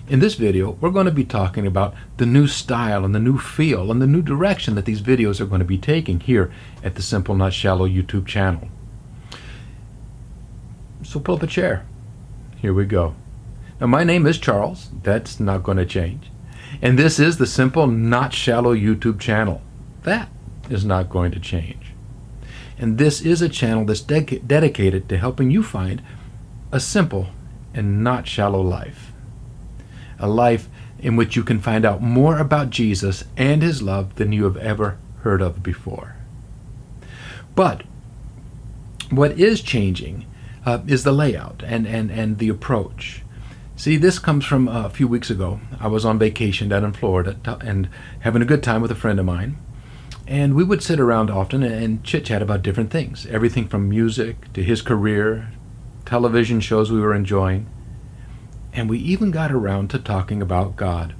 In this video, we're going to be talking about the new style and the new feel and the new direction that these videos are going to be taking here at the Simple Not Shallow YouTube channel. So pull up a chair. Here we go. Now my name is Charles. That's not going to change. And this is the Simple Not Shallow YouTube channel. That is not going to change. And this is a channel that's dedicated to helping you find a simple and not shallow life. A life in which you can find out more about Jesus and his love than you have ever heard of before. But what is changing is the layout and the approach. See, this comes from a few weeks ago. I was on vacation down in Florida and having a good time with a friend of mine. And we would sit around often and chit-chat about different things. Everything from music to his career, television shows we were enjoying. And we even got around to talking about God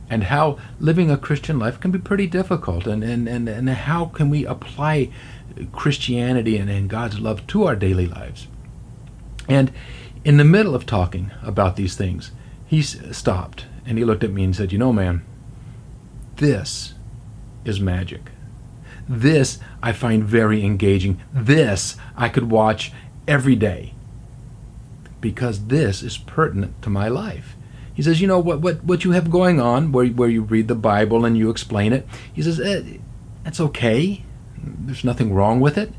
and how living a Christian life can be pretty difficult, and how can we apply Christianity and God's love to our daily lives. And in the middle of talking about these things, he stopped and he looked at me and said, "You know, man, this is magic. This I find very engaging. This I could watch every day, because this is pertinent to my life." He says, "You know what you have going on, where you read the Bible and you explain it," he says, "that's okay. There's nothing wrong with it.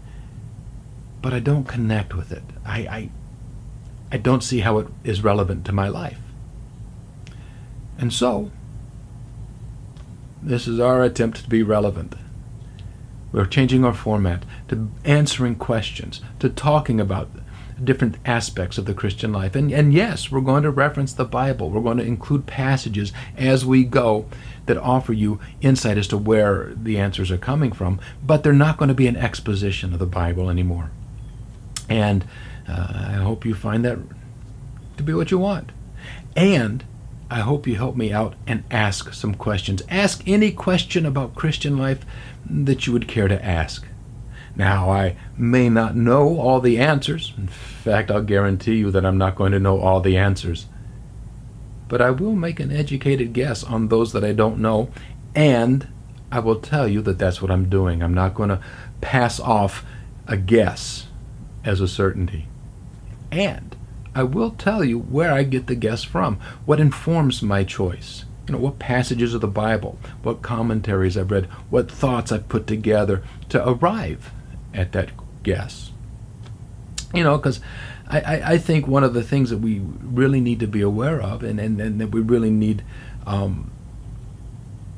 But I don't connect with it. I don't see how it is relevant to my life." And so, this is our attempt to be relevant. We're changing our format to answering questions, to talking about different aspects of the Christian life. And yes, we're going to reference the Bible. We're going to include passages as we go that offer you insight as to where the answers are coming from, but they're not going to be an exposition of the Bible anymore. And I hope you find that to be what you want. And I hope you help me out and ask some questions. Ask any question about Christian life that you would care to ask. Now, I may not know all the answers. In fact, I'll guarantee you that I'm not going to know all the answers. But I will make an educated guess on those that I don't know, and I will tell you that that's what I'm doing. I'm not going to pass off a guess as a certainty. And I will tell you where I get the guess from, what informs my choice. What passages of the Bible, what commentaries I've read, what thoughts I've put together to arrive at that guess. Because I think one of the things that we really need to be aware of and that we really need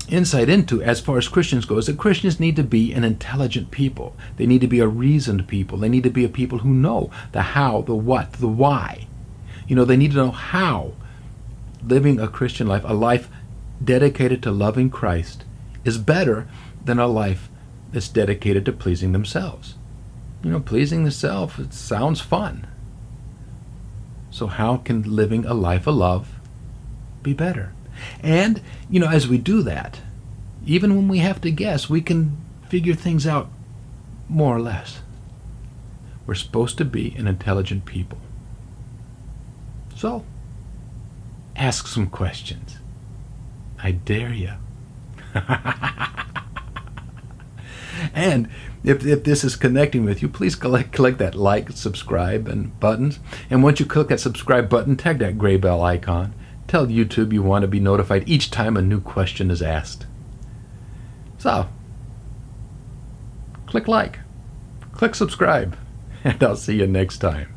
insight into as far as Christians go is that Christians need to be an intelligent people. They need to be a reasoned people. They need to be a people who know the how, the what, the why. They need to know how living a Christian life, a life dedicated to loving Christ, is better than a life that's dedicated to pleasing themselves. Pleasing the self, it sounds fun. So how can living a life of love be better? And, as we do that, even when we have to guess, we can figure things out more or less. We're supposed to be an intelligent people. So, ask some questions. I dare you. And if this is connecting with you, please click that like, subscribe, and buttons. And once you click that subscribe button, tag that gray bell icon. Tell YouTube you want to be notified each time a new question is asked. So, click like, click subscribe, and I'll see you next time.